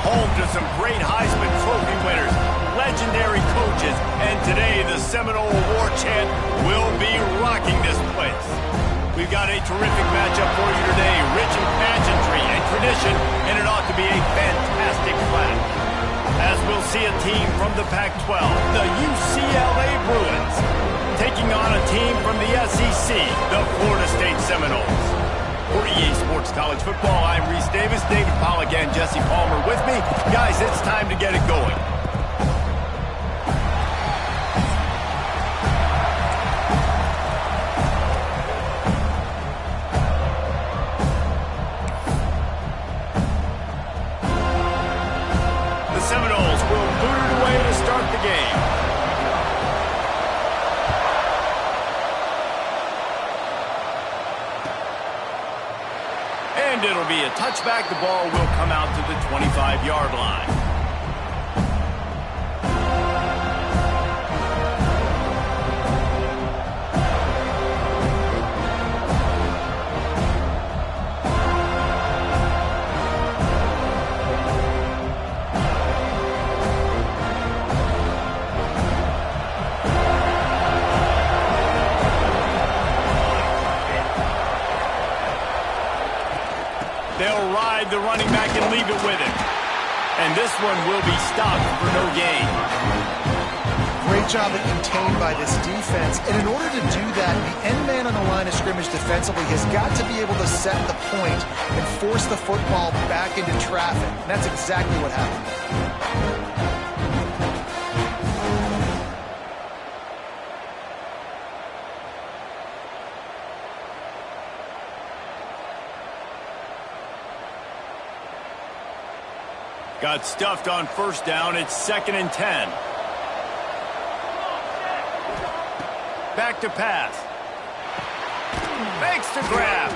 Home to some great Heisman Trophy winners, legendary coaches, and today the Seminole War Chant will be rocking this place. We've got a terrific matchup for you today, rich in pageantry and tradition, and it ought to be a fantastic clash. As we'll see a team from the Pac-12, the UCLA Bruins, taking on a team from the SEC, the Florida State Seminoles. For EA Sports College Football, I'm Reese Davis, David Pollack, and Jesse Palmer with me. Guys, it's time to get it going. The Seminoles will boot it away to start the game. And it'll be a touchback. The ball will come out to the 25-yard line. They'll ride the running back and leave it with him. And this one will be stopped for no gain. Great job at contained by this defense. And in order to do that, the end man on the line of scrimmage defensively has got to be able to set the point and force the football back into traffic. And that's exactly what happened. Got stuffed on first down. It's 2nd and 10. Back to pass. Makes the grab.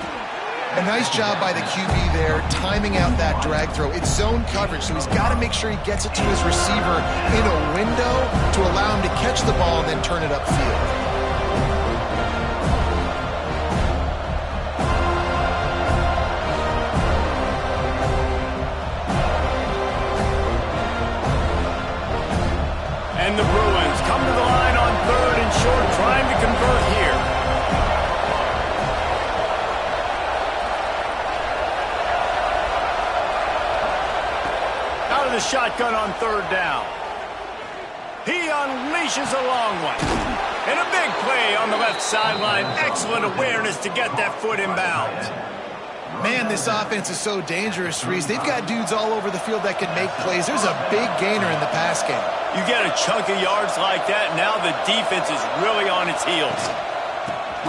A nice job by the QB there, timing out that drag throw. It's zone coverage, so he's got to make sure he gets it to his receiver in a window to allow him to catch the ball and then turn it upfield. And the Bruins come to the line on 3rd and short, trying to convert here. Out of the shotgun on 3rd down. He unleashes a long one. And a big play on the left sideline. Excellent awareness to get that foot in bounds. Man, this offense is so dangerous, Reese. They've got dudes all over the field that can make plays. There's a big gainer in the pass game. You get a chunk of yards like that, now the defense is really on its heels.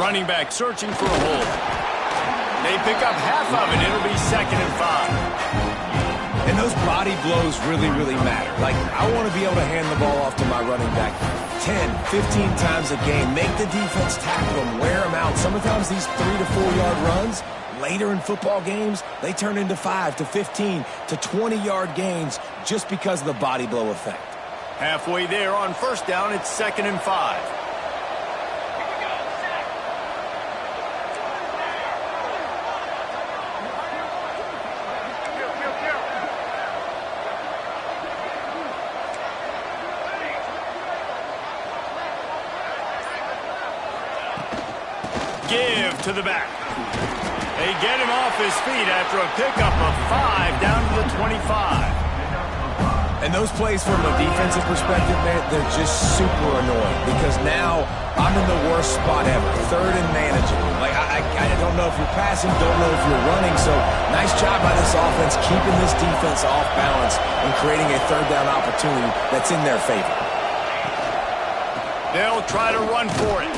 Running back searching for a hole. They pick up half of it. It'll be 2nd and 5. And those body blows really, really matter. Like, I want to be able to hand the ball off to my running back 10, 15 times a game. Make the defense tackle them, wear them out. Sometimes these 3 to 4 yard runs, later in football games, they turn into 5 to 15 to 20-yard gains just because of the body blow effect. Halfway there on first down, it's 2nd and 5. Give to the back. They get him off his feet after a pickup of 5 down to the 25. And those plays from a defensive perspective, man, they're just super annoying because now I'm in the worst spot ever, 3rd and manageable. Like, I don't know if you're passing, don't know if you're running, so nice job by this offense keeping this defense off balance and creating a 3rd down opportunity that's in their favor. They'll try to run for it.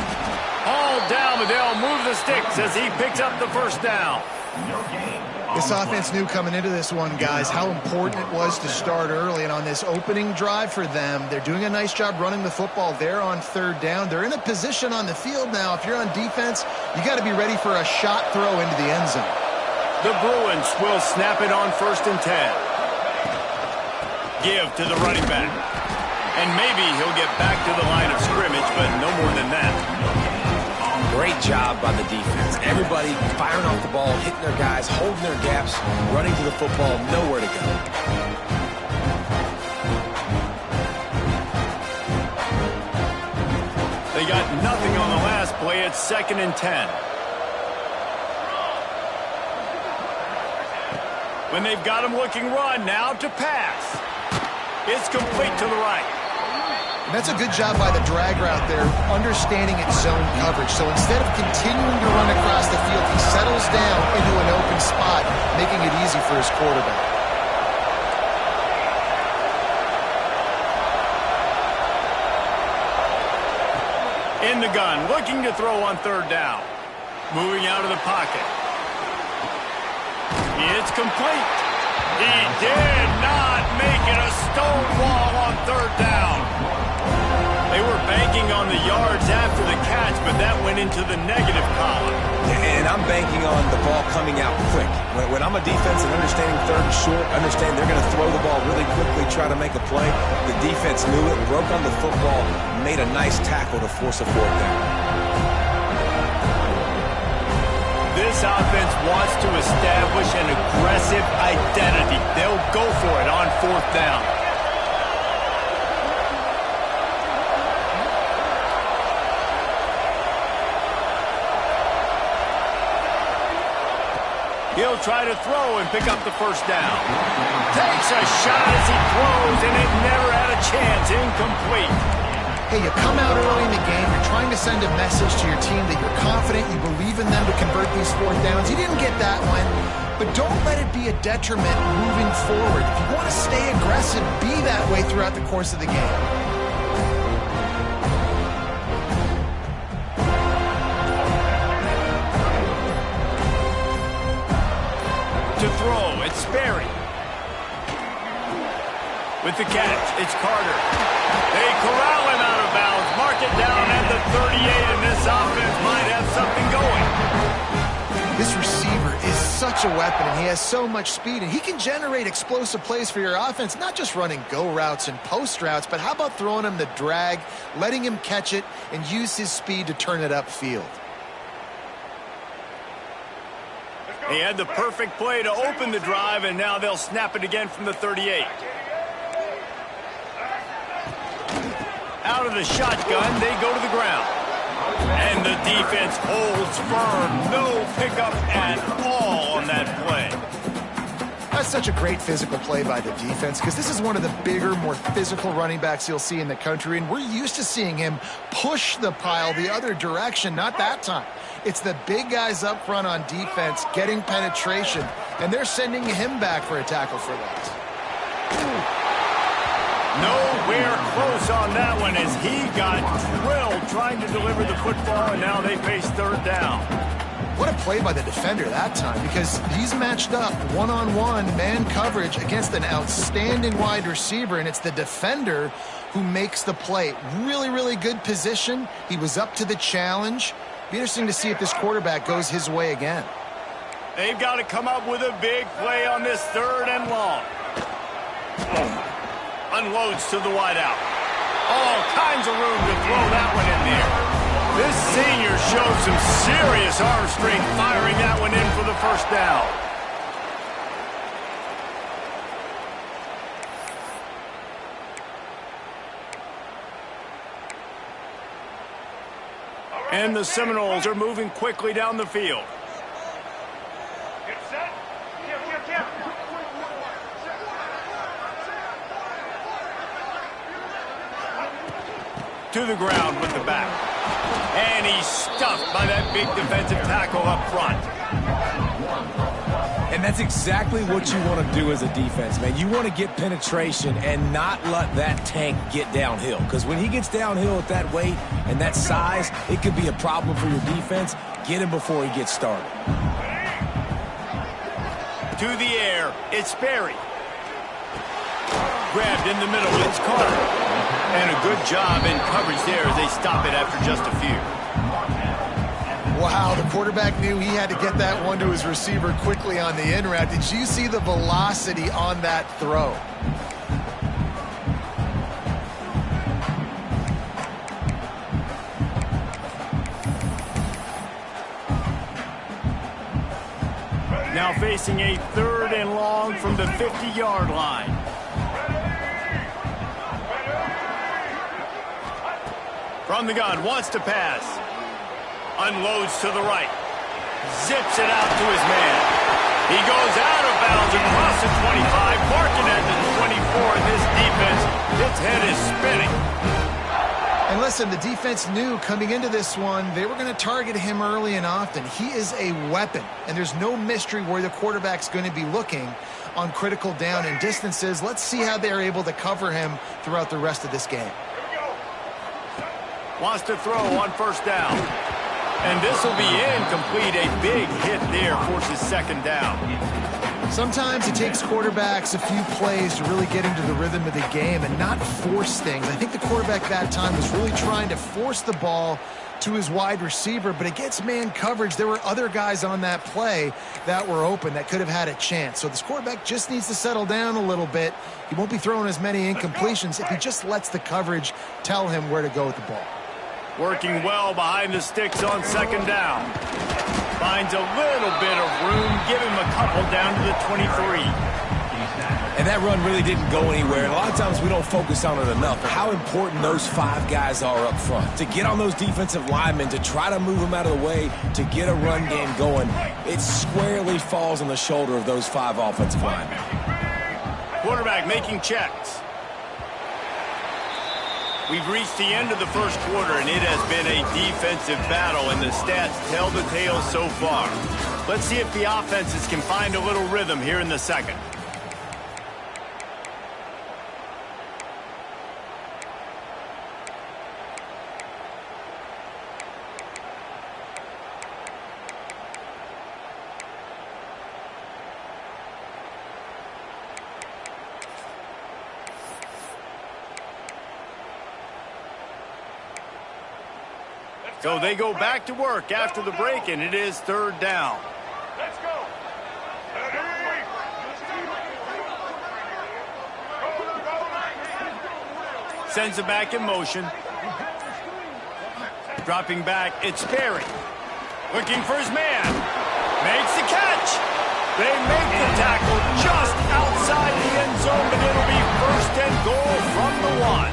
All down, but they'll move the sticks as he picks up the first down. This offense knew coming into this one, guys, how important it was to start early. And on this opening drive for them, they're doing a nice job running the football there on 3rd down. They're in a position on the field now. If you're on defense, you got to be ready for a shot throw into the end zone. The Bruins will snap it on 1st and 10. Give to the running back. And maybe he'll get back to the line of scrimmage, but no more than that. Great job by the defense. Everybody firing off the ball, hitting their guys, holding their gaps, running to the football, nowhere to go. They got nothing on the last play. It's 2nd and 10. When they've got him looking run, now to pass. It's complete to the right. And that's a good job by the drag route there, understanding its zone coverage. So instead of continuing to run across the field, he settles down into an open spot, making it easy for his quarterback. In the gun, looking to throw on 3rd down. Moving out of the pocket. It's complete. He did not make it a stone wall on 3rd down. They were banking on the yards after the catch, but that went into the negative column. And I'm banking on the ball coming out quick. When I'm a defense and understanding 3rd and short, understand they're going to throw the ball really quickly, try to make a play. The defense knew it, broke on the football, made a nice tackle to force a 4th down. This offense wants to establish an aggressive identity. They'll go for it on 4th down. He'll try to throw and pick up the 1st down. Takes a shot as he throws, and it never had a chance. Incomplete. Hey, you come out early in the game, you're trying to send a message to your team that you're confident, you believe in them to convert these 4th downs. You didn't get that one, but don't let it be a detriment moving forward. If you want to stay aggressive, be that way throughout the course of the game. To throw, it's Sperry. With the catch, it's Carter. They corral him out of bounds, mark it down at the 38, and this offense might have something going. This receiver is such a weapon, and he has so much speed, and he can generate explosive plays for your offense, not just running go routes and post routes, but how about throwing him the drag, letting him catch it, and use his speed to turn it upfield. He had the perfect play to open the drive, and now they'll snap it again from the 38. Out of the shotgun, they go to the ground. And the defense holds firm. No pickup at all on that play. That's such a great physical play by the defense because this is one of the bigger, more physical running backs you'll see in the country, and we're used to seeing him push the pile the other direction. Not that time. It's the big guys up front on defense getting penetration, and they're sending him back for a tackle for that. Nowhere close on that one as he got drilled trying to deliver the football, and now they face 3rd down. What a play by the defender that time, because he's matched up one-on-one man coverage against an outstanding wide receiver, and it's the defender who makes the play. Really, really good position. He was up to the challenge. Be interesting to see if this quarterback goes his way again. They've got to come up with a big play on this 3rd and long. Unloads to the wideout. All kinds of room to throw that one in there. This senior showed some serious arm strength firing that one in for the 1st down. And the Seminoles are moving quickly down the field. Get set. To the ground with the back. And he's stuffed by that big defensive tackle up front. And that's exactly what you want to do as a defense, man. You want to get penetration and not let that tank get downhill. Because when he gets downhill at that weight and that size, it could be a problem for your defense. Get him before he gets started. To the air, it's Sperry. Grabbed in the middle, it's Carter. And a good job in coverage there as they stop it after just a few. Wow, the quarterback knew he had to get that one to his receiver quickly on the in route. Did you see the velocity on that throw? Now facing a 3rd and long from the 50-yard line. From the gun, wants to pass. Unloads to the right. Zips it out to his man. He goes out of bounds across the 25, marking at the 24. This defense, its head is spinning. And listen, the defense knew coming into this one, they were going to target him early and often. He is a weapon, and there's no mystery where the quarterback's going to be looking on critical down and distances. Let's see how they're able to cover him throughout the rest of this game. Wants to throw on first down. And this will be incomplete. A big hit there, forces second down. Sometimes it takes quarterbacks a few plays to really get into the rhythm of the game and not force things. I think the quarterback that time was really trying to force the ball to his wide receiver, but against man coverage, there were other guys on that play that were open that could have had a chance. So this quarterback just needs to settle down a little bit. He won't be throwing as many incompletions if he just lets the coverage tell him where to go with the ball. Working well behind the sticks on second down. Finds a little bit of room. Give him a couple down to the 23. And that run really didn't go anywhere. And a lot of times we don't focus on it enough. But how important those 5 guys are up front. To get on those defensive linemen, to try to move them out of the way, to get a run game going, it squarely falls on the shoulder of those 5 offensive linemen. Quarterback making checks. We've reached the end of the first quarter, and it has been a defensive battle, and the stats tell the tale so far. Let's see if the offenses can find a little rhythm here in the second. So they go back to work after the break, and it is third down. Let's go. Sends it back in motion. Dropping back, it's Berry. Looking for his man. Makes the catch. They make the tackle just outside the end zone, but it'll be first and goal from the 1.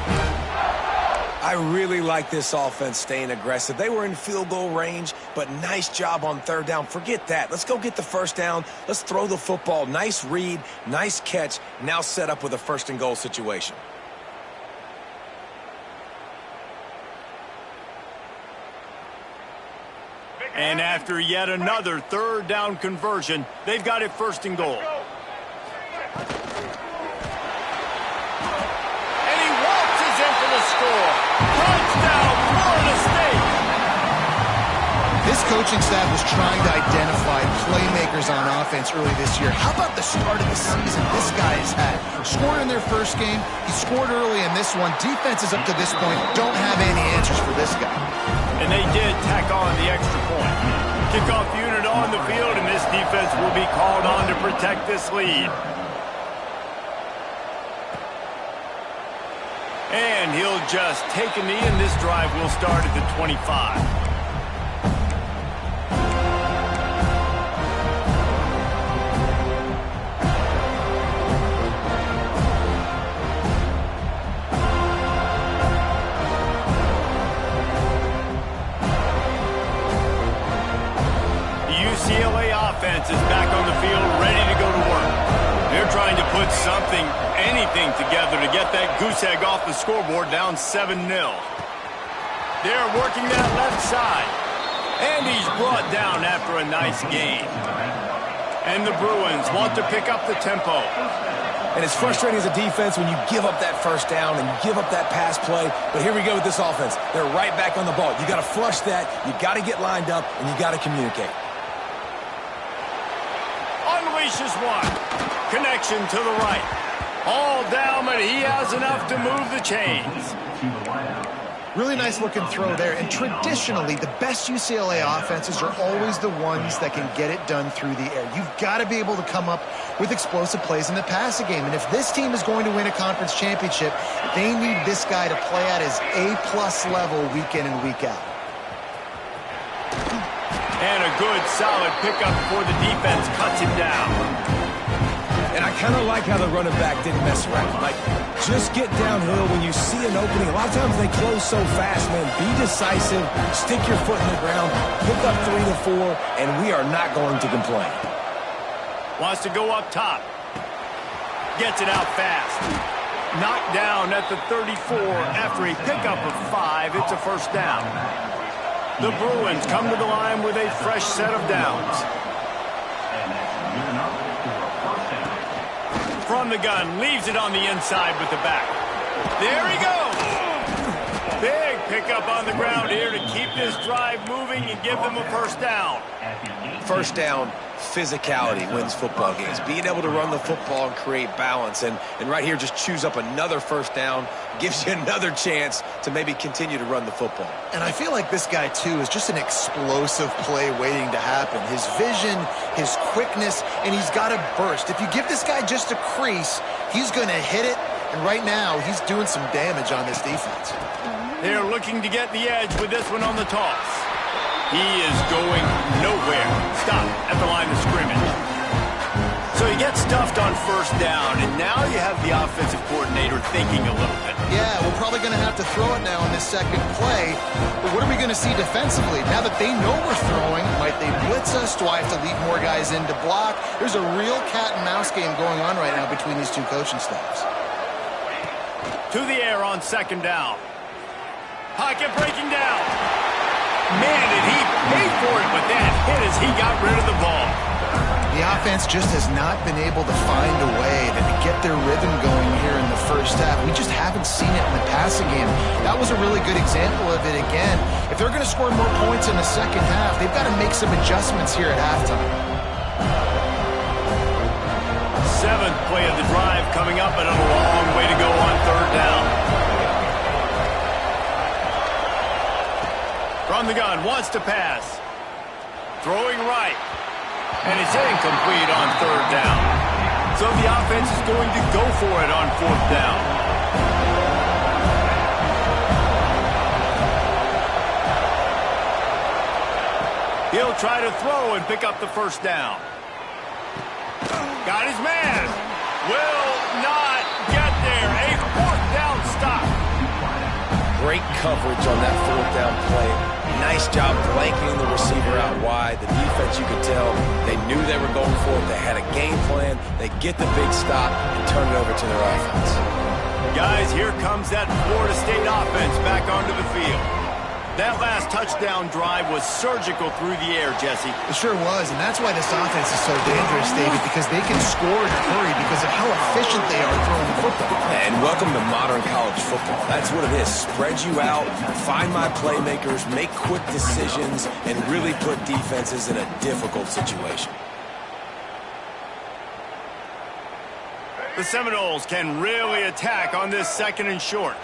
I really like this offense staying aggressive. They were in field goal range, but nice job on third down. Forget that. Let's go get the first down. Let's throw the football. Nice read, nice catch. Now set up with a first and goal situation. And after yet another third down conversion, they've got it first and goal. And he waltzes in for the score. Touchdown, Florida State. This coaching staff was trying to identify playmakers on offense early this year. How about the start of the season this guy has had? Scored in their first game. He scored early in this one. Defenses up to this point don't have any answers for this guy. And they did tack on the extra point. Kickoff unit on the field, and this defense will be called on to protect this lead. And he'll just take a knee, and this drive will start at the 25. UCLA offense is back on the field, ready to go to work. They're trying to put something, anything together to get that goose egg off the scoreboard, down 7-0. They're working that left side. And he's brought down after a nice gain. And the Bruins want to pick up the tempo. And it's frustrating as a defense when you give up that first down and you give up that pass play. But here we go with this offense. They're right back on the ball. You got to flush that. You got to get lined up, and you got to communicate. Unleashes one. Connection to the right. All down, but he has enough to move the chains. Really nice looking throw there. And traditionally, the best UCLA offenses are always the ones that can get it done through the air. You've got to be able to come up with explosive plays in the passing game. And if this team is going to win a conference championship, they need this guy to play at his A-plus level week in and week out. And a good, solid pickup before the defense cuts him down. And I kind of like how the running back didn't mess around. Like, just get downhill when you see an opening. A lot of times they close so fast, man. Be decisive, stick your foot in the ground, pick up 3 to 4, and we are not going to complain. Wants to go up top. Gets it out fast. Knocked down at the 34 after a pickup of 5. It's a first down. The Bruins come to the line with a fresh set of downs. From the gun, leaves it on the inside with the back. There he goes. Big pickup on the ground here to keep this drive moving and give them a first down. First down, physicality wins football games. Being able to run the football and create balance. And right here, just choose up another first down, gives you another chance to maybe continue to run the football. And I feel like this guy, too, is just an explosive play waiting to happen. His vision, his quickness, and he's got a burst. If you give this guy just a crease, he's going to hit it. And right now, he's doing some damage on this defense. They're looking to get the edge with this one on the toss. He is going nowhere. Stop at the line of scrimmage. So he gets stuffed on first down, and now you have the offensive coordinator thinking a little bit. Yeah, we're probably going to have to throw it now in this second play. But what are we going to see defensively? Now that they know we're throwing, might they blitz us? Do I have to leave more guys in to block? There's a real cat and mouse game going on right now between these two coaching staffs. To the air on second down. Pocket breaking down. Man, did he pay for it with that hit as he got rid of the ball. The offense just has not been able to find a way to get their rhythm going here in the first half. We just haven't seen it in the passing game. That was a really good example of it again. If they're going to score more points in the second half, they've got to make some adjustments here at halftime. 7th play of the drive coming up, and a long way to go on third down. From the gun, wants to pass. Throwing right. And it's incomplete on third down. So the offense is going to go for it on 4th down. He'll try to throw and pick up the first down. Got his man. Will not get there. A 4th down stop. Great coverage on that 4th down play. Nice job blanketing the receiver out wide. The defense, you could tell, they knew they were going for it. They had a game plan. They get the big stop and turn it over to their offense. Guys, here comes that Florida State offense back onto the field. That last touchdown drive was surgical through the air, Jesse. It sure was, and that's why this offense is so dangerous, David, because they can score in a hurry because of how efficient they are throwing the football. And welcome to modern college football. That's what it is. Spread you out, find my playmakers, make quick decisions, and really put defenses in a difficult situation. The Seminoles can really attack on this 2nd and short.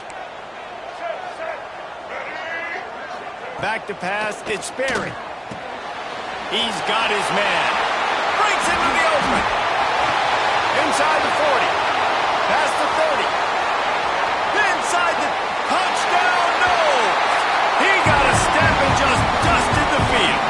Back to pass, it's Sperry. He's got his man. Breaks into the open. Inside the 40. Past the 30. Inside the touchdown, no! He got a step and just dusted the field.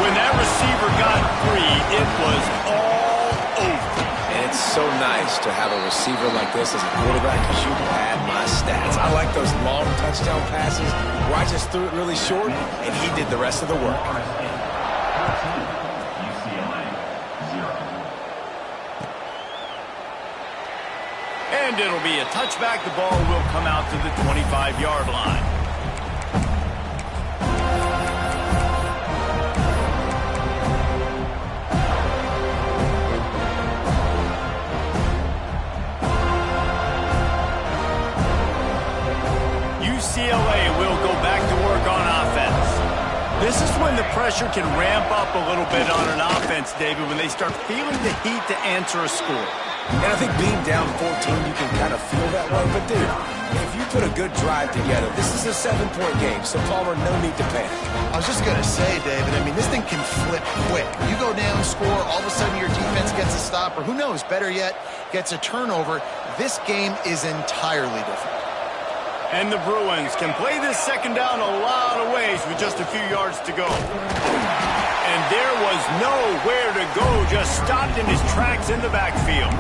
When that receiver got free, it was all over. And it's so nice to have a receiver like this as a quarterback because you had my stats. I like those long touchdown passes where I just threw it really short and he did the rest of the work. And it'll be a touchback. The ball will come out to the 25-yard line. UCLA will go back to work on offense. This is when the pressure can ramp up a little bit on an offense, David, when they start feeling the heat to answer a score. And I think being down 14, you can kind of feel that way. But, dude, if you put a good drive together, this is a 7-point game. So, Palmer, no need to panic. I was just going to say, David, I mean, this thing can flip quick. You go down, score, all of a sudden your defense gets a stop, or who knows, better yet, gets a turnover. This game is entirely different. And the Bruins can play this second down a lot of ways with just a few yards to go. And there was nowhere to go, just stopped in his tracks in the backfield.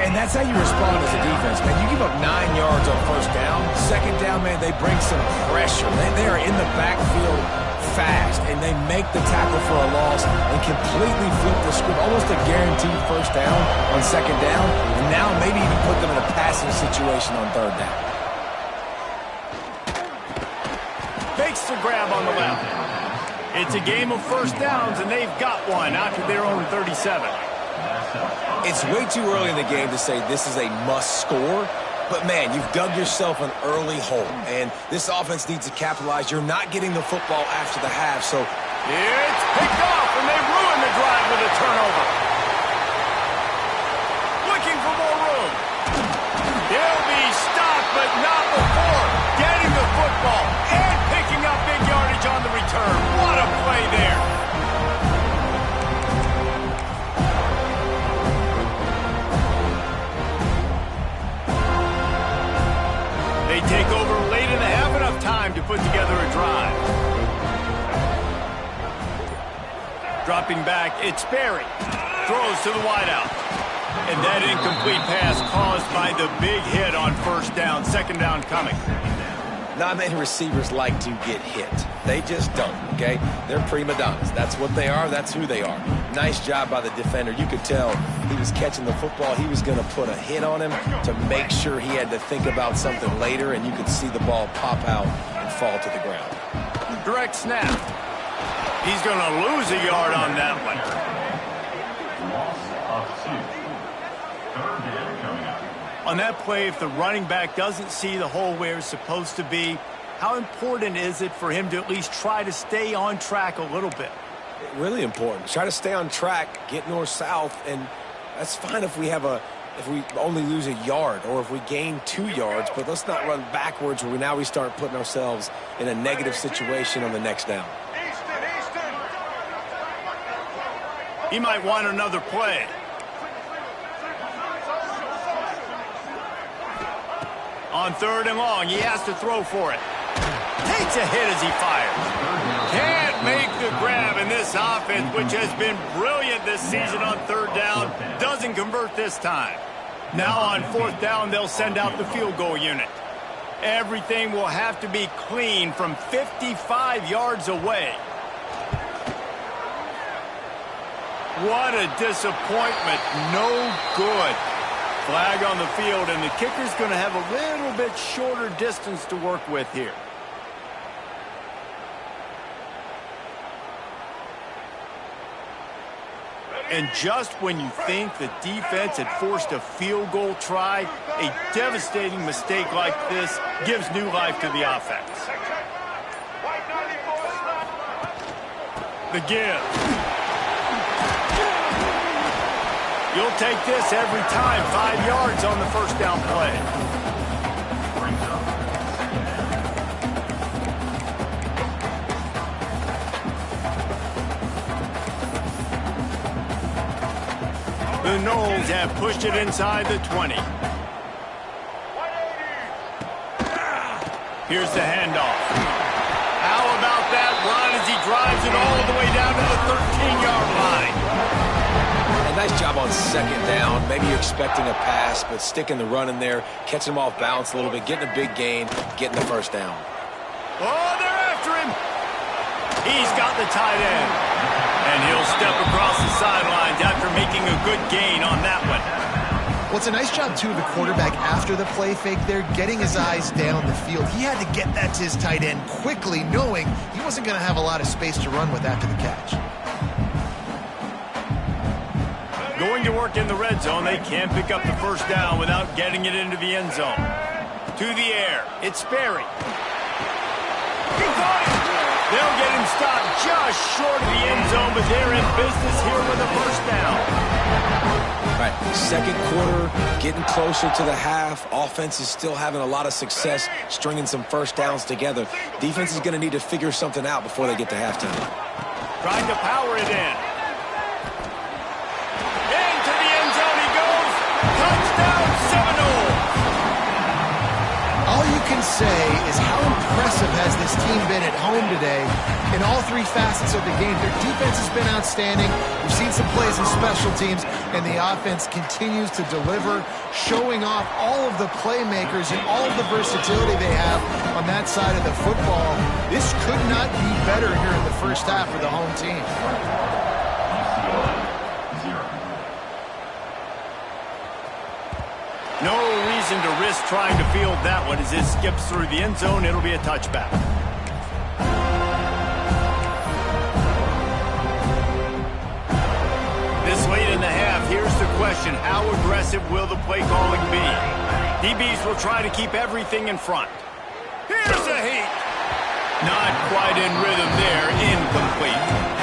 And that's how you respond as a defense, man. You give up 9 yards on first down. Second down, man, they bring some pressure. They are in the backfield fast, and they make the tackle for a loss and completely flip the script. Almost a guaranteed first down on second down, and now maybe even put them in a passing situation on third down. Fakes the grab on the left. It's a game of first downs, and they've got one out to their own 37. It's way too early in the game to say this is a must score, but man, you've dug yourself an early hole, and this offense needs to capitalize. You're not getting the football after the half, so it's picked off, and they ruin the drive with a turnover. Looking for more room. They'll be stopped, but not before getting the football and picking up big yardage on the return. What a play there. They take over late in the half, enough time to put together a drive. Dropping back, it's Berry. Throws to the wideout. And that incomplete pass caused by the big hit on first down. Second down coming. not many receivers like to get hit. They just don't, okay? They're prima donnas. That's what they are. That's who they are. Nice job by the defender. You could tell he was catching the football. He was going to put a hit on him to make sure he had to think about something later, and you could see the ball pop out and fall to the ground. Direct snap. He's going to lose a yard on that one. On that play, if the running back doesn't see the hole where it's supposed to be, how important is it for him to at least try to stay on track a little bit? Really important. Try to stay on track, get north-south, and that's fine if we only lose a yard or if we gain 2 yards, but let's not run backwards where now we start putting ourselves in a negative situation on the next down. He might want another play. On 3rd and long, he has to throw for it. Takes a hit as he fires. Can't make the grab, in this offense, which has been brilliant this season on 3rd down, doesn't convert this time. Now on 4th down, they'll send out the field goal unit. Everything will have to be clean from 55 yards away. What a disappointment. No good. Flag on the field, and the kicker's going to have a little bit shorter distance to work with here. And just when you think the defense had forced a field goal try, a devastating mistake like this gives new life to the offense. The give. You'll take this every time. 5 yards on the 1st down play. The Knowles have pushed it inside the 20. Here's the handoff. How about that run as he drives it all the way down to the 13-yard line? Nice job on 2nd down. Maybe you're expecting a pass, but sticking the run in there, catching him off balance a little bit, getting a big gain, getting the 1st down. Oh, they're after him. He's got the tight end. And he'll step across the sidelines after making a good gain on that one. Well, it's a nice job, too, of the quarterback after the play fake there, getting his eyes down the field. He had to get that to his tight end quickly, knowing he wasn't going to have a lot of space to run with after the catch. Going to work in the red zone, they can't pick up the 1st down without getting it into the end zone. To the air, it's Berry. He caught it. They'll get him stopped just short of the end zone, but they're in business here with a 1st down. All right, 2nd quarter, getting closer to the half. Offense is still having a lot of success stringing some 1st downs together. Defense is going to need to figure something out before they get to halftime. Trying to power it in. Into the end zone he goes. Touchdown, Seminoles. All you can say is how impressive has this team been at home today in all three facets of the game. Their defense has been outstanding. We've seen some plays in special teams, and the offense continues to deliver, showing off all of the playmakers and all of the versatility they have on that side of the football. This could not be better here in the first half for the home team. No reason to risk trying to field that one as it skips through the end zone. It'll be a touchback. This late in the half, here's the question. How aggressive will the play calling be? DBs will try to keep everything in front. Here's a heat. Not quite in rhythm there. Incomplete.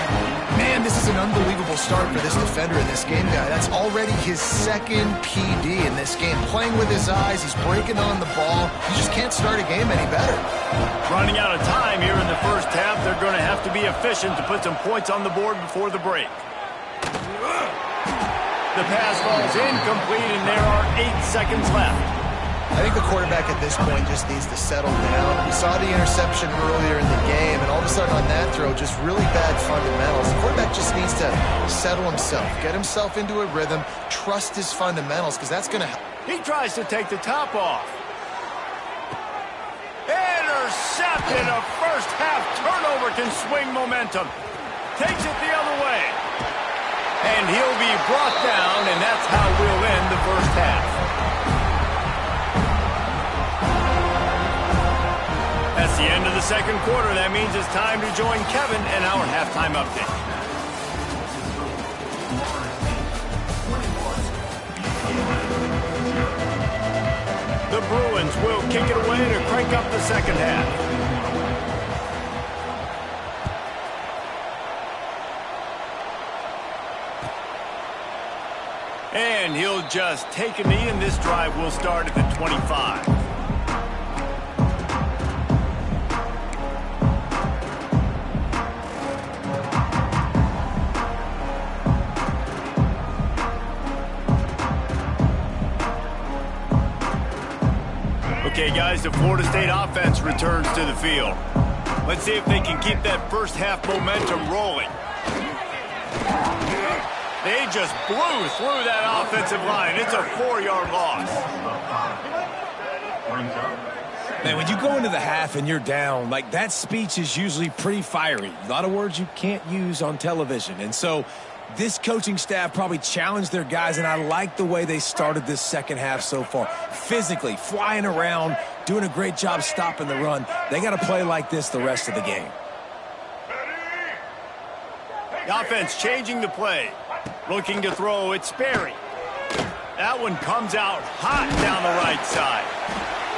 Man, this is an unbelievable start for this defender in this game, guy. That's already his second PD in this game. Playing with his eyes, he's breaking on the ball. He just can't start a game any better. Running out of time here in the first half. They're going to have to be efficient to put some points on the board before the break. The pass falls incomplete, and there are 8 seconds left. I think the quarterback at this point just needs to settle down. We saw the interception earlier in the game, and all of a sudden on that throw, just really bad fundamentals. The quarterback just needs to settle himself, get himself into a rhythm, trust his fundamentals, because that's going to help. He tries to take the top off. Intercepted. A first half turnover can swing momentum. Takes it the other way. And he'll be brought down, and that's how we'll end the first half. That's the end of the second quarter. That means it's time to join Kevin in our halftime update. The Bruins will kick it away to crank up the second half. And he'll just take a knee, and this drive will start at the 25. Okay, guys, the Florida State offense returns to the field. Let's see if they can keep that first half momentum rolling. They just blew through that offensive line. It's a 4-yard loss. Man, when you go into the half and you're down, like, that speech is usually pretty fiery. A lot of words you can't use on television. And so this coaching staff probably challenged their guys, and I like the way they started this second half so far. Physically, flying around, doing a great job stopping the run. They got to play like this the rest of the game. The offense changing the play. Looking to throw, it's Sperry. That one comes out hot down the right side.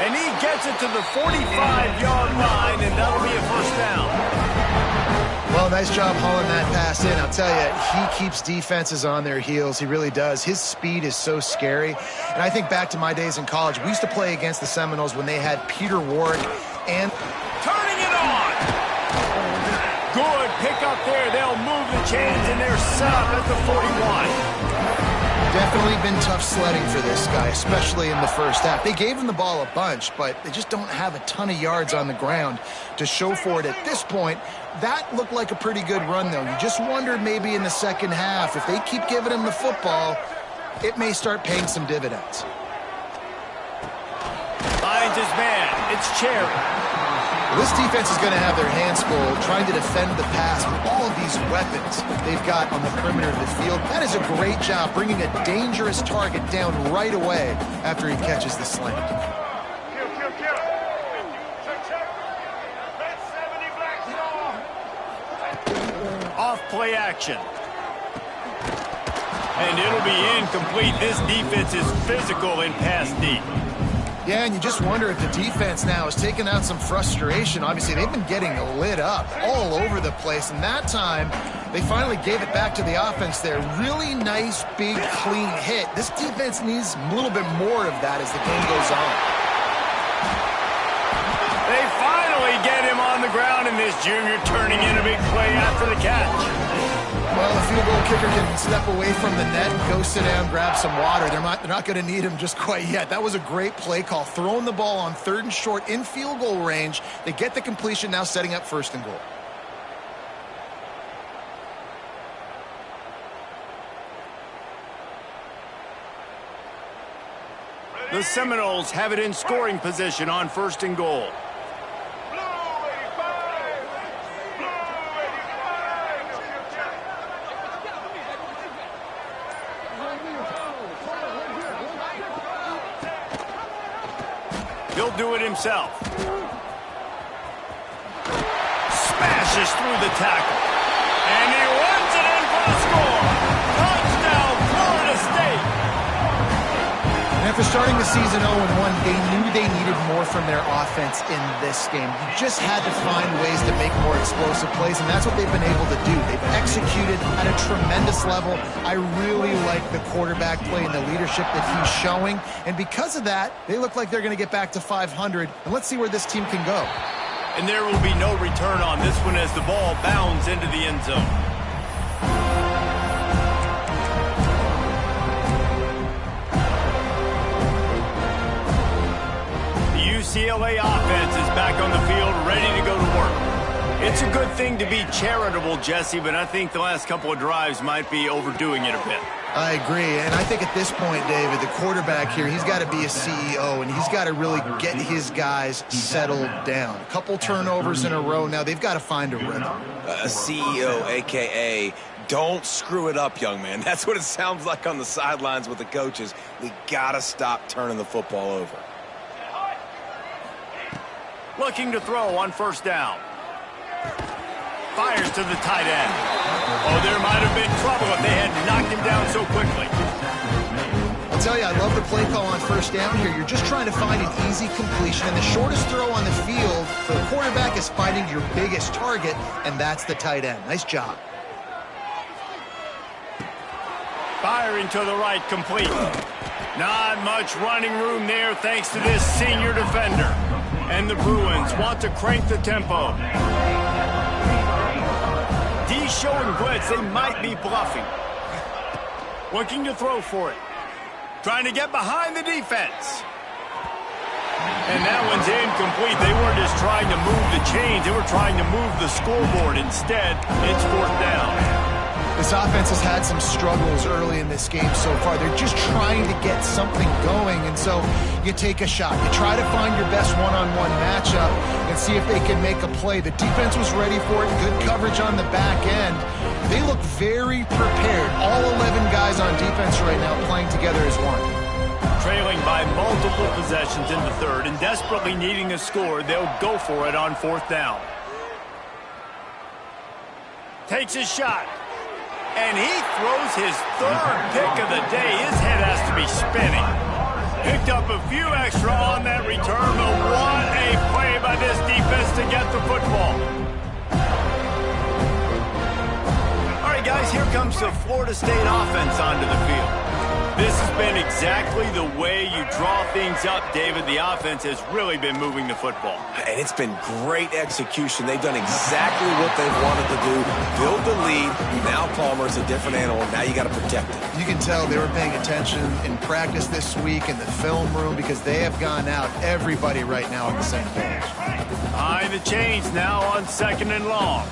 And he gets it to the 45-yard line, and that'll be a first down. Well, nice job hauling that pass in. I'll tell you, he keeps defenses on their heels. He really does. His speed is so scary. And I think back to my days in college. We used to play against the Seminoles when they had Peter Warwick and... Turning it on! Good pick up there. They'll move the chains, and they're set up at the 41. Definitely been tough sledding for this guy, especially in the first half. They gave him the ball a bunch, but they just don't have a ton of yards on the ground to show for it at this point. That looked like a pretty good run, though. You just wondered maybe in the second half, if they keep giving him the football, it may start paying some dividends. Finds his man. It's Cherry. This defense is going to have their hands full trying to defend the pass with all of these weapons they've got on the perimeter of the field. That is a great job bringing a dangerous target down right away after he catches the slant. Off play action. And it'll be incomplete. This defense is physical in pass deep. Yeah, and you just wonder if the defense now is taking out some frustration. Obviously, they've been getting lit up all over the place, and that time they finally gave it back to the offense there. Really nice, big, clean hit. This defense needs a little bit more of that as the game goes on. They finally get him on the ground, and this junior turning in a big play after the catch. Well, the field goal kicker can step away from the net and go sit down, grab some water. They're not going to need him just quite yet. That was a great play call. Throwing the ball on 3rd and short in field goal range. They get the completion, now setting up 1st and goal. The Seminoles have it in scoring position on 1st and goal. He'll do it himself. Smashes through the tackle. And he runs it in for the score. Touchdown, Florida State. After starting the season 0-1, they knew they needed more from their offense in this game. You just had to find ways to make more explosive plays, and that's what they've been able to do. They've executed at a tremendous level. I really like the quarterback play and the leadership that he's showing, and because of that, they look like they're going to get back to 500, and let's see where this team can go. And there will be no return on this one as the ball bounds into the end zone. UCLA offense is back on the field, ready to go to work. It's a good thing to be charitable, Jesse, but I think the last couple of drives might be overdoing it a bit. I agree, and I think at this point, David, the quarterback here, he's got to be a CEO, and he's got to really get his guys settled down. A couple turnovers in a row now. They've got to find a rhythm. A CEO, a.k.a. don't screw it up, young man. That's what it sounds like on the sidelines with the coaches. We got to stop turning the football over. Looking to throw on 1st down. Fires to the tight end. Oh, there might have been trouble if they had knocked him down so quickly. I'll tell you, I love the play call on 1st down here. You're just trying to find an easy completion, and the shortest throw on the field for the quarterback is finding your biggest target, and that's the tight end. Nice job. Firing to the right, complete. Not much running room there thanks to this senior defender. And the Bruins want to crank the tempo. D showing blitz, they might be bluffing. Looking to throw for it. Trying to get behind the defense. And that one's incomplete. They weren't just trying to move the chains, they were trying to move the scoreboard. Instead, it's 4th down. This offense has had some struggles early in this game so far. They're just trying to get something going, and so you take a shot. You try to find your best one-on-one matchup and see if they can make a play. The defense was ready for it. Good coverage on the back end. They look very prepared. All 11 guys on defense right now playing together as one. Trailing by multiple possessions in the 3rd and desperately needing a score, they'll go for it on 4th down. Takes a shot. And he throws his 3rd pick of the day. His head has to be spinning. Picked up a few extra on that return, but what a play by this defense to get the football. All right, guys, here comes the Florida State offense onto the field. This has been exactly the way you draw things up, David. The offense has really been moving the football. And it's been great execution. They've done exactly what they've wanted to do. Build the lead. Now Palmer's a different animal. Now you got to protect it. You can tell they were paying attention in practice this week in the film room because they have gone out, everybody right now on the same page. Behind the chains now on 2nd and long.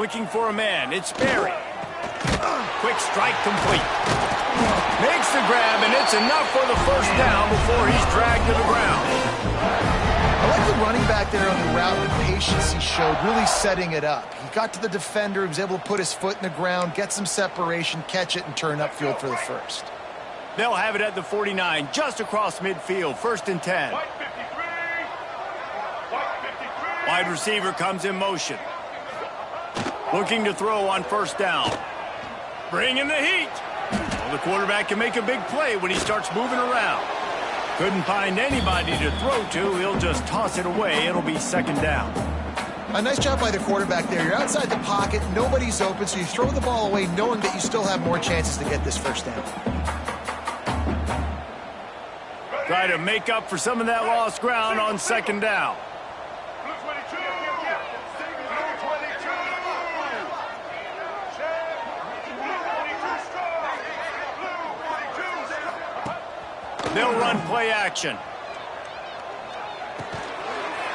Looking for a man. It's Berry. Quick strike complete. Makes the grab, and it's enough for the 1st down before he's dragged to the ground. I like the running back there on the route, the patience he showed, really setting it up. He got to the defender, he was able to put his foot in the ground, get some separation, catch it, and turn upfield for the 1st. They'll have it at the 49, just across midfield, 1st and 10. Wide receiver comes in motion. Looking to throw on 1st down. Bringing the heat. Well, the quarterback can make a big play when he starts moving around. Couldn't find anybody to throw to. He'll just toss it away. It'll be 2nd down. A nice job by the quarterback there. You're outside the pocket. Nobody's open, so you throw the ball away knowing that you still have more chances to get this 1st down. try to make up for some of that lost ground on second down. Blue 22. Blue 22. Check. Blue 22 strong. Blue 22. They'll run play action.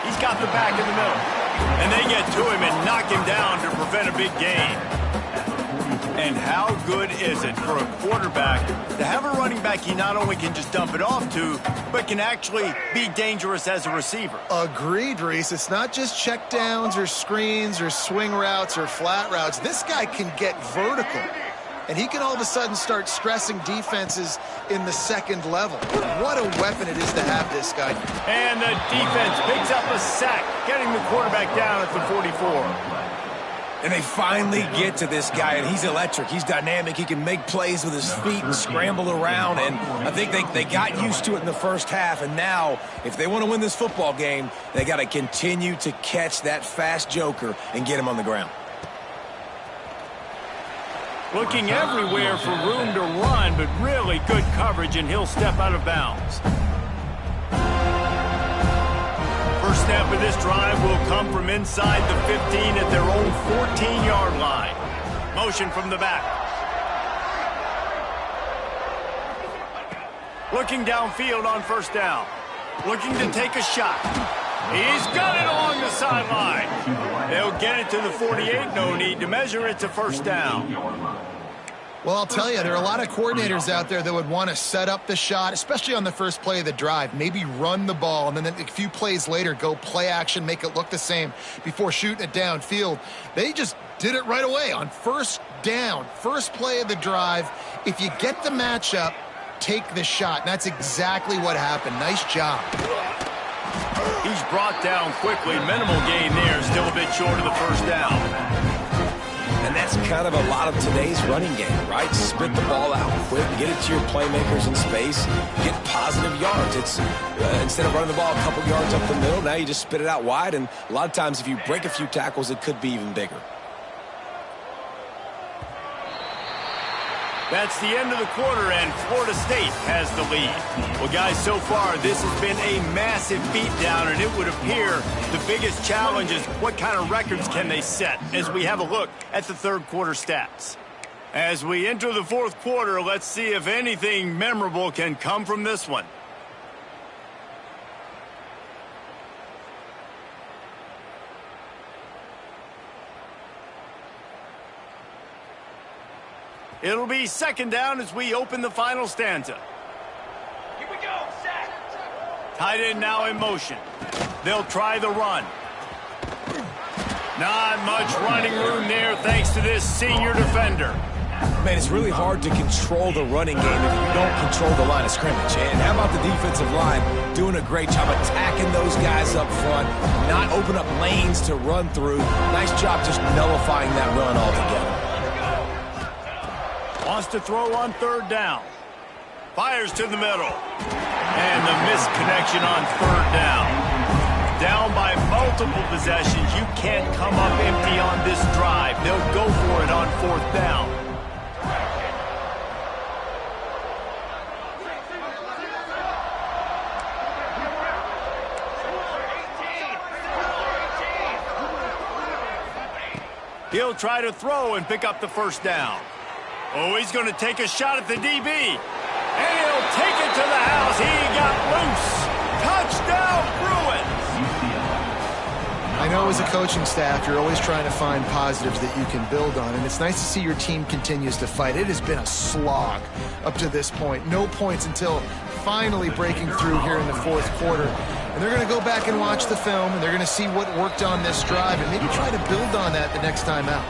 He's got the back in the middle. And they get to him and knock him down to prevent a big gain. And how good is it for a quarterback to have a running back he not only can just dump it off to, but can actually be dangerous as a receiver? Agreed, Reese. It's not just check downs or screens or swing routes or flat routes. This guy can get vertical. And he can all of a sudden start stressing defenses in the second level. What a weapon it is to have this guy. And the defense picks up a sack, getting the quarterback down at the 44. And they finally get to this guy, and he's electric. He's dynamic. He can make plays with his feet and scramble around. And I think they got used to it in the first half. And now, if they want to win this football game, they got to continue to catch that fast joker and get him on the ground. Looking everywhere for room to run, but really good coverage, and he'll step out of bounds. First snap of this drive will come from inside the 15 at their own 14-yard line. Motion from the back. Looking downfield on first down. Looking to take a shot. He's got it along the sideline. They'll get it to the 48. No need to measure. It's a first down. Well, I'll tell you, there are a lot of coordinators out there that would want to set up the shot, especially on the first play of the drive, maybe run the ball, and then a few plays later go play action, make it look the same before shooting it downfield. They just did it right away on first down, first play of the drive. If you get the matchup, take the shot. And that's exactly what happened. Nice job. He's brought down quickly. Minimal gain there, still a bit short of the first down. And that's kind of a lot of today's running game, right? Spit the ball out quick, get it to your playmakers in space, get positive yards. It's instead of running the ball a couple yards up the middle, now you just spit it out wide. And a lot of times if you break a few tackles, it could be even bigger. That's the end of the quarter, and Florida State has the lead. Well, guys, so far, this has been a massive beatdown, and it would appear the biggest challenge is what kind of records can they set as we have a look at the third quarter stats. As we enter the fourth quarter, let's see if anything memorable can come from this one. It'll be second down as we open the final stanza. Here we go, sack. Tight end now in motion. They'll try the run. Not much running room there thanks to this senior defender. Man, it's really hard to control the running game if you don't control the line of scrimmage. And how about the defensive line doing a great job attacking those guys up front, not open up lanes to run through. Nice job just nullifying that run altogether. Wants to throw on third down. Fires to the middle. And the misconnection on third down. Down by multiple possessions. You can't come up empty on this drive. They'll go for it on fourth down. He'll try to throw and pick up the first down. Oh, he's going to take a shot at the DB. And he'll take it to the house. He got loose. Touchdown, Bruins. I know as a coaching staff, you're always trying to find positives that you can build on, and it's nice to see your team continues to fight. It has been a slog up to this point. No points until finally breaking through here in the fourth quarter. And they're going to go back and watch the film, and they're going to see what worked on this drive and maybe try to build on that the next time out.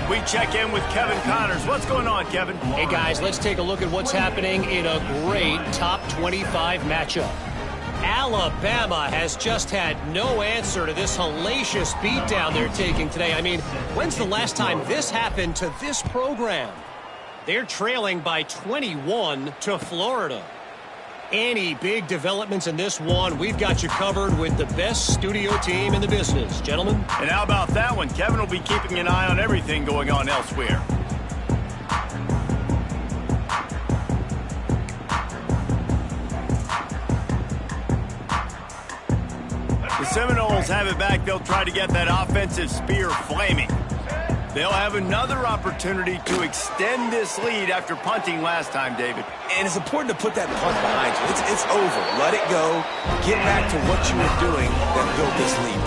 We check in with Kevin Connors. What's going on, Kevin? Hey, guys, let's take a look at what's happening in a great top 25 matchup. Alabama has just had no answer to this hellacious beatdown they're taking today. I mean, when's the last time this happened to this program? They're trailing by 21 to Florida. Any big developments in this one, we've got you covered with the best studio team in the business. Gentlemen? And how about that one? Kevin will be keeping an eye on everything going on elsewhere. The Seminoles have it back. They'll try to get that offensive spear flaming. They'll have another opportunity to extend this lead after punting last time, David. And it's important to put that punt behind you. It's over. Let it go. Get back to what you were doing that built this lead.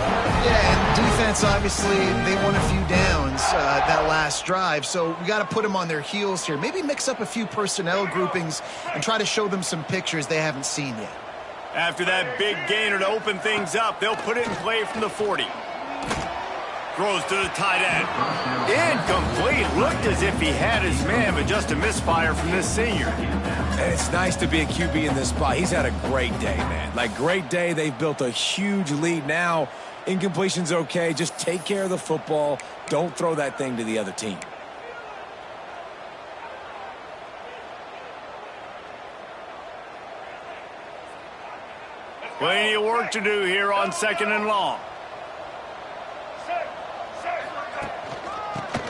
Yeah, and defense, obviously, they won a few downs that last drive, so we got to put them on their heels here. Maybe mix up a few personnel groupings and try to show them some pictures they haven't seen yet. After that big gainer to open things up, they'll put it in play from the 40. Throws to the tight end. Incomplete. Looked as if he had his man, but just a misfire from this senior. And it's nice to be a QB in this spot. He's had a great day, man. Like, great day. They've built a huge lead. Now, incompletion's okay. Just take care of the football. Don't throw that thing to the other team. Plenty of work to do here on 2nd and long.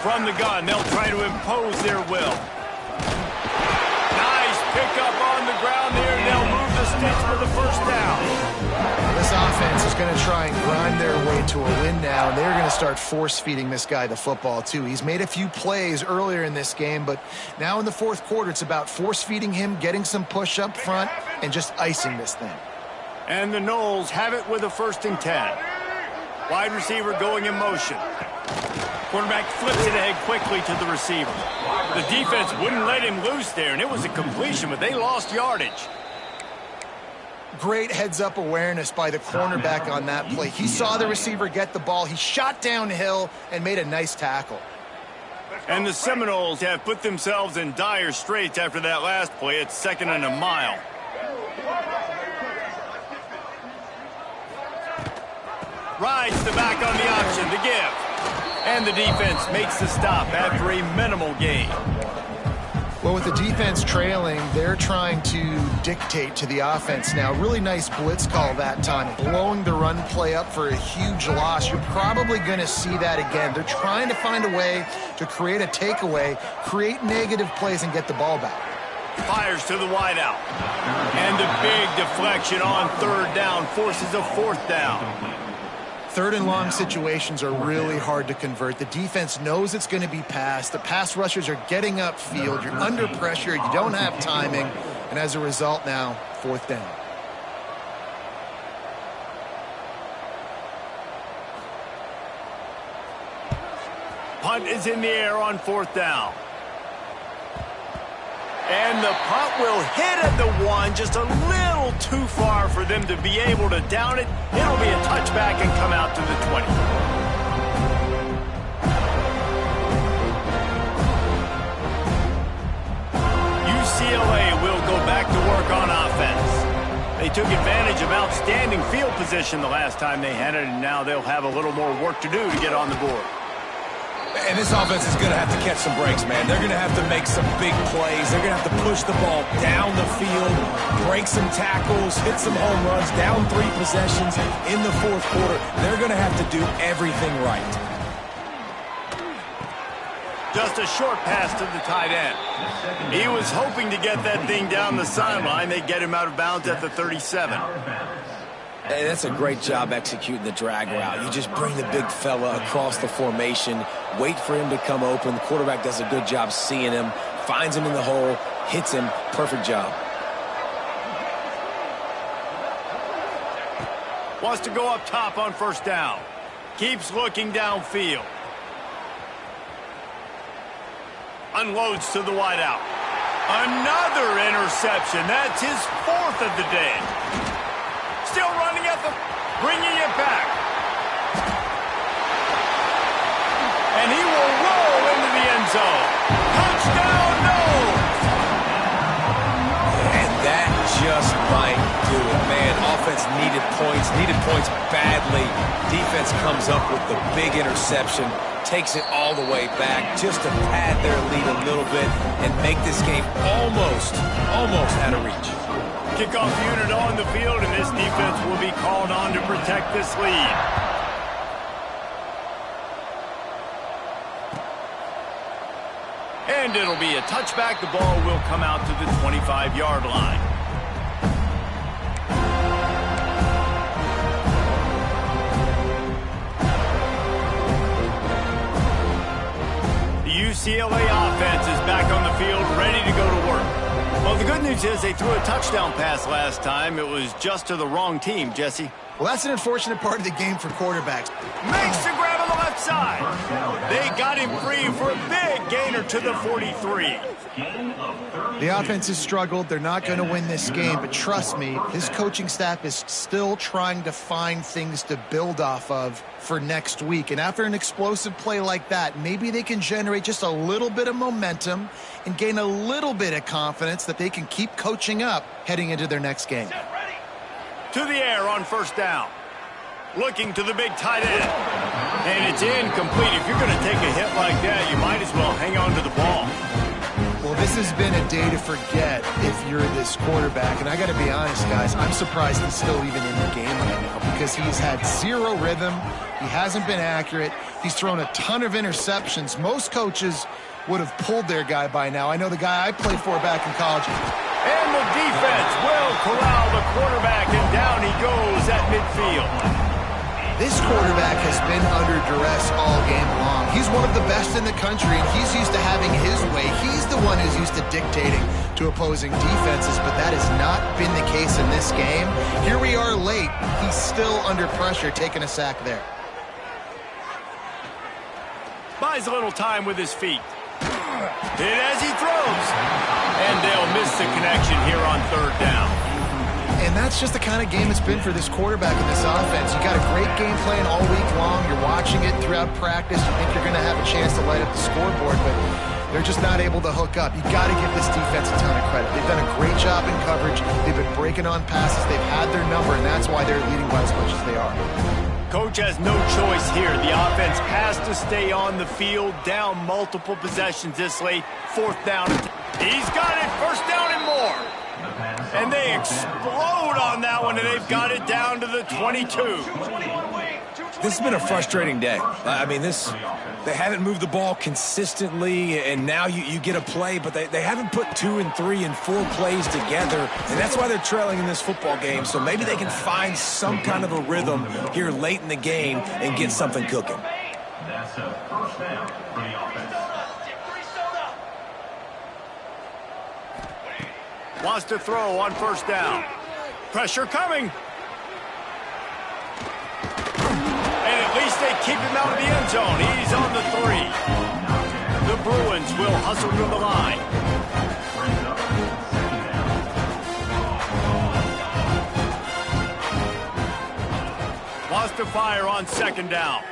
From the gun, they'll try to impose their will. Nice pickup on the ground there, and they'll move the sticks for the first down. This offense is going to try and grind their way to a win now, and they're going to start force-feeding this guy the football, too. He's made a few plays earlier in this game, but now in the fourth quarter, it's about force-feeding him, getting some push up front, and just icing this thing. And the Noles have it with a 1st and 10. Wide receiver going in motion. Quarterback flips it ahead quickly to the receiver. The defense wouldn't let him loose there, and it was a completion, but they lost yardage. Great heads-up awareness by the cornerback on that play. He saw the receiver get the ball. He shot downhill and made a nice tackle. And the Seminoles have put themselves in dire straits after that last play. It's 2nd and a mile. Rides the back on the option to give. And the defense makes the stop after a minimal gain. Well, with the defense trailing, they're trying to dictate to the offense now. Really nice blitz call that time, blowing the run play up for a huge loss. You're probably going to see that again. They're trying to find a way to create a takeaway, create negative plays, and get the ball back. Fires to the wideout. And a big deflection on 3rd down forces a 4th down. 3rd and long situations are really hard to convert. The defense knows it's going to be passed. The pass rushers are getting upfield. You're under pressure. You don't have timing. And as a result now, 4th down. Punt is in the air on 4th down. And the punt will hit at the 1, just a little too far for them to be able to down it. It'll be a touchback and come out to the 20. UCLA will go back to work on offense. They took advantage of outstanding field position the last time they had it, and now they'll have a little more work to do to get on the board. And this offense is going to have to catch some breaks, man. They're going to have to make some big plays. They're going to have to push the ball down the field, break some tackles, hit some home runs, down 3 possessions in the 4th quarter. They're going to have to do everything right. Just a short pass to the tight end. He was hoping to get that thing down the sideline. They get him out of bounds at the 37. Hey, that's a great job executing the drag route. You just bring the big fella across the formation, wait for him to come open. The quarterback does a good job seeing him, finds him in the hole, hits him. Perfect job. Wants to go up top on 1st down. Keeps looking downfield. Unloads to the wideout. Another interception. That's his 4th of the day. Still running at the, bringing it back. And he will roll into the end zone. Touchdown, Noles! And that just might do it, man. Offense needed points badly. Defense comes up with the big interception, takes it all the way back just to pad their lead a little bit and make this game almost out of reach. Kickoff unit on the field, and this defense will be called on to protect this lead. And it'll be a touchback. The ball will come out to the 25-yard line. the good news is they threw a touchdown pass last time. It was just to the wrong team, Jesse. Well, that's an unfortunate part of the game for quarterbacks. Makes the grab on the left side. They got him free for a big gainer to the 43. The offense has struggled. They're not going to win this game, but trust me, his coaching staff is still trying to find things to build off of for next week. And after an explosive play like that, maybe they can generate just a little bit of momentum and gain a little bit of confidence that they can keep coaching up heading into their next game. To the air on first down. Looking to the big tight end. And it's incomplete. If you're going to take a hit like that, you might as well hang on to the ball. Well, this has been a day to forget if you're this quarterback. And I got to be honest, guys, I'm surprised he's still even in the game right now because he's had zero rhythm. He hasn't been accurate. He's thrown a ton of interceptions. Most coaches would have pulled their guy by now. I know the guy I played for back in college. And the defense will corral the quarterback, and down he goes at midfield. This quarterback has been under duress all game long. He's one of the best in the country, and he's used to having his way. He's the one who's used to dictating to opposing defenses, but that has not been the case in this game. Here we are late. He's still under pressure, taking a sack there. Buys a little time with his feet. Hit as he throws. And they'll miss the connection here on third down. And that's just the kind of game it's been for this quarterback in this offense. You got a great game plan all week long. You're watching it throughout practice. You think you're going to have a chance to light up the scoreboard, but they're just not able to hook up. You got to give this defense a ton of credit. They've done a great job in coverage. They've been breaking on passes. They've had their number, and that's why they're leading by as much as they are. Coach has no choice here. The offense has to stay on the field, down multiple possessions this late. Fourth down. He's got it. First down and more. And they explode on that one, and they've got it down to the 22. This has been a frustrating day. I mean, they haven't moved the ball consistently, and now you get a play, but they haven't put 2 and 3 and 4 plays together, and that's why they're trailing in this football game. So maybe they can find some kind of a rhythm here late in the game and get something cooking. That's a first down for the offense. Wants to throw on first down. Pressure coming. And at least they keep him out of the end zone. He's on the 3. The Bruins will hustle to the line. Wants to fire on second down.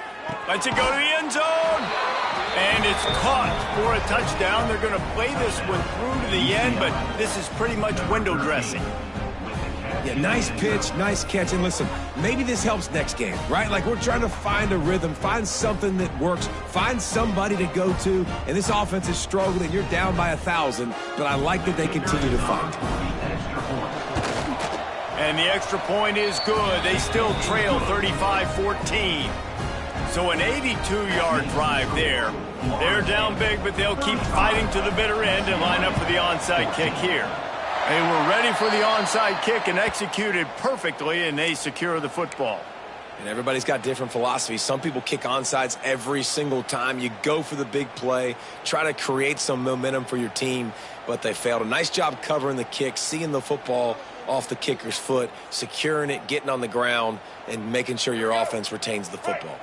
Lets it go to the end zone. And it's caught for a touchdown. They're going to play this one through to the end, but this is pretty much window dressing. Yeah, nice pitch, nice catch. And listen, maybe this helps next game, right? Like we're trying to find a rhythm, find something that works, find somebody to go to. And this offense is struggling. You're down by 1,000, but I like that they continue to fight. And the extra point is good. They still trail 35-14. So an 82-yard drive there. They're down big, but they'll keep fighting to the bitter end and line up for the onside kick here. They were ready for the onside kick and executed perfectly, and they secure the football. And everybody's got different philosophies. Some people kick onside every single time. You go for the big play, try to create some momentum for your team, but they failed. A nice job covering the kick, seeing the football off the kicker's foot, securing it, getting on the ground, and making sure your offense retains the football.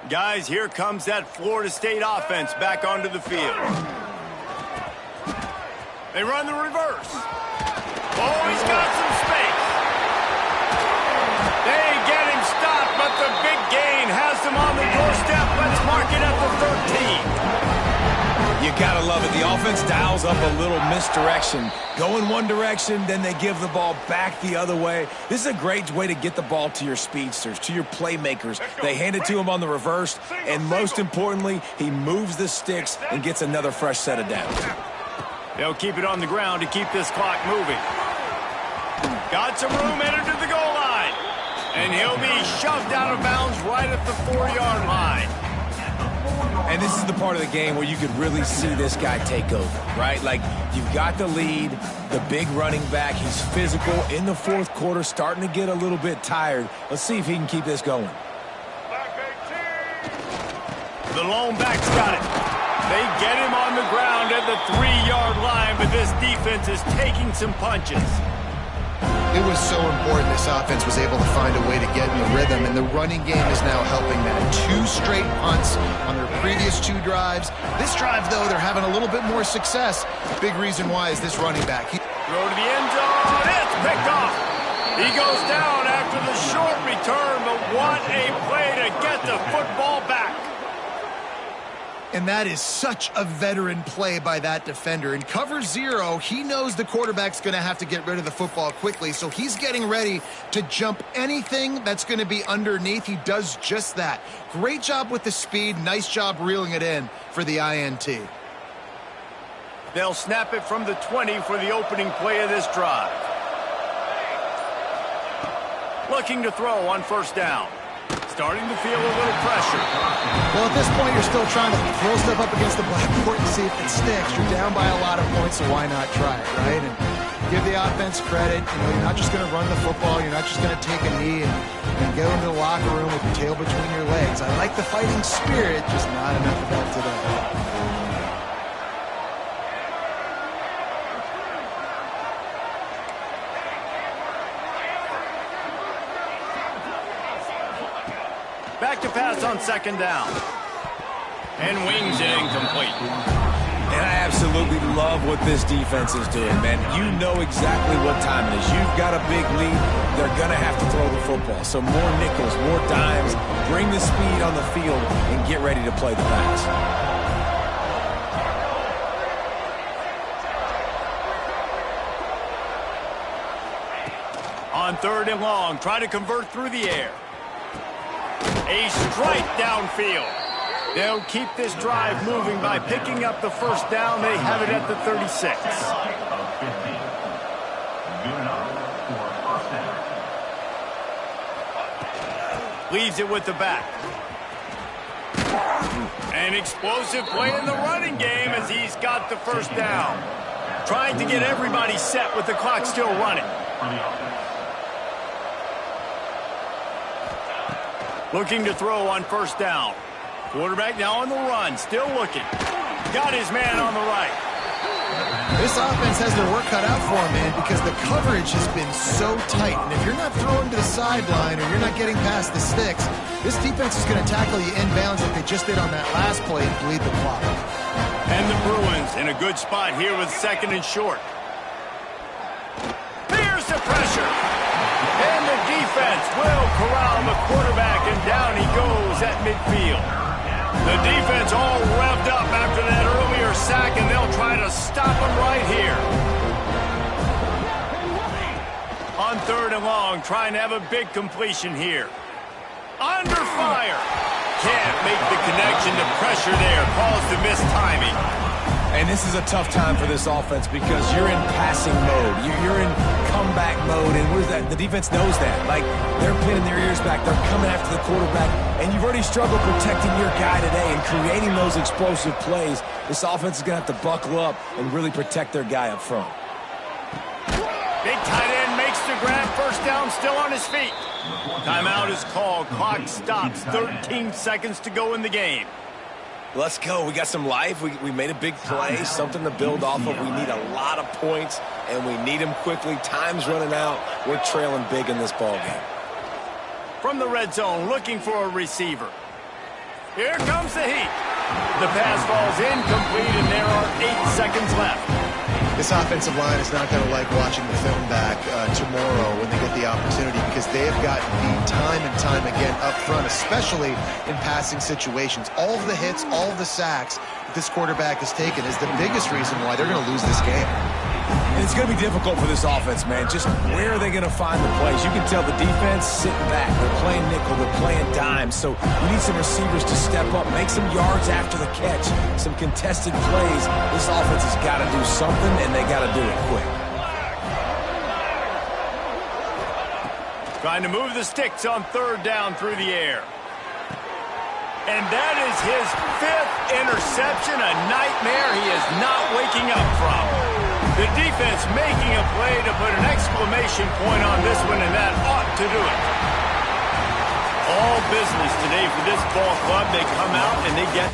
Guys, here comes that Florida State offense back onto the field. They run the reverse. Oh, he's got some space. They get him stopped, but the big gain has them on the doorstep. Let's mark it at the 13. You gotta love it. The offense dials up a little misdirection. Go in one direction, then they give the ball back the other way. This is a great way to get the ball to your speedsters, to your playmakers. They hand it to him on the reverse, and most importantly, he moves the sticks and gets another fresh set of downs. They'll keep it on the ground to keep this clock moving. Got some room headed to the goal line. And he'll be shoved out of bounds right at the 4-yard line. And this is the part of the game where you could really see this guy take over, right? Like, you've got the lead, the big running back. He's physical in the fourth quarter, starting to get a little bit tired. Let's see if he can keep this going. The lone back's got it. They get him on the ground at the 3-yard line, but this defense is taking some punches. It was so important this offense was able to find a way to get in the rhythm, and the running game is now helping that. 2 straight punts on their previous 2 drives. This drive, though, they're having a little bit more success. Big reason why is this running back. Throw to the end zone. It's picked off. He goes down after the short return, but what a play to get the football back. And that is such a veteran play by that defender. In cover 0, he knows the quarterback's going to have to get rid of the football quickly, so he's getting ready to jump anything that's going to be underneath. He does just that. Great job with the speed. Nice job reeling it in for the INT. They'll snap it from the 20 for the opening play of this drive. Looking to throw on first down. Starting to feel a little pressure. Well, at this point, you're still trying to throw stuff up against the blackboard and see if it sticks. You're down by a lot of points, so why not try it, right? And give the offense credit. You know, you're not just going to run the football. You're not just going to take a knee and go into the locker room with your tail between your legs. I like the fighting spirit, just not enough of that today. Back to pass on second down. And wings it incomplete. And I absolutely love what this defense is doing, man. You know exactly what time it is. You've got a big lead. They're going to have to throw the football. So more nickels, more dimes. Bring the speed on the field and get ready to play the pass. On 3rd and long, try to convert through the air. A strike downfield. They'll keep this drive moving by picking up the first down. They have it at the 36. Leaves it with the back. An explosive play in the running game as he's got the first down. Trying to get everybody set with the clock still running. Looking to throw on first down. Quarterback now on the run, still looking. Got his man on the right. This offense has their work cut out for them, man, because the coverage has been so tight. And if you're not throwing to the sideline or you're not getting past the sticks, this defense is going to tackle you inbounds like they just did on that last play and bleed the clock. And the Bruins in a good spot here with 2nd and short. Here's the pressure. And the defense will corral the quarterback, and down he goes at midfield. The defense all revved up after that earlier sack, and they'll try to stop him right here. On 3rd and long, trying to have a big completion here. Under fire. Can't make the connection. The pressure there caused the missed timing. And this is a tough time for this offense because you're in passing mode. You're in comeback mode, and what is that? The defense knows that. Like, they're pinning their ears back. They're coming after the quarterback, and you've already struggled protecting your guy today and creating those explosive plays. This offense is going to have to buckle up and really protect their guy up front. Big tight end makes the grab. First down, still on his feet. Timeout is called. Clock stops. 13 seconds to go in the game. Let's go. We got some life. We made a big play, something to build off of. We need a lot of points, and we need them quickly. Time's running out. We're trailing big in this ballgame. From the red zone, looking for a receiver. Here comes the heat. The pass falls incomplete, and there are 8 seconds left. This offensive line is not going to like watching the film back tomorrow when they get the opportunity, because they have gotten beat time and time again up front, especially in passing situations. All of the hits, all of the sacks that this quarterback has taken is the biggest reason why they're going to lose this game. And it's going to be difficult for this offense, man. Just where are they going to find the plays? You can tell the defense sitting back. They're playing nickel. They're playing dime. So you need some receivers to step up, make some yards after the catch, some contested plays. This offense has got to do something, and they got to do it quick. Trying to move the sticks on 3rd down through the air. And that is his 5th interception, a nightmare he is not waking up from. The defense making a play to put an exclamation point on this one, and that ought to do it. All business today for this ball club. They come out and they get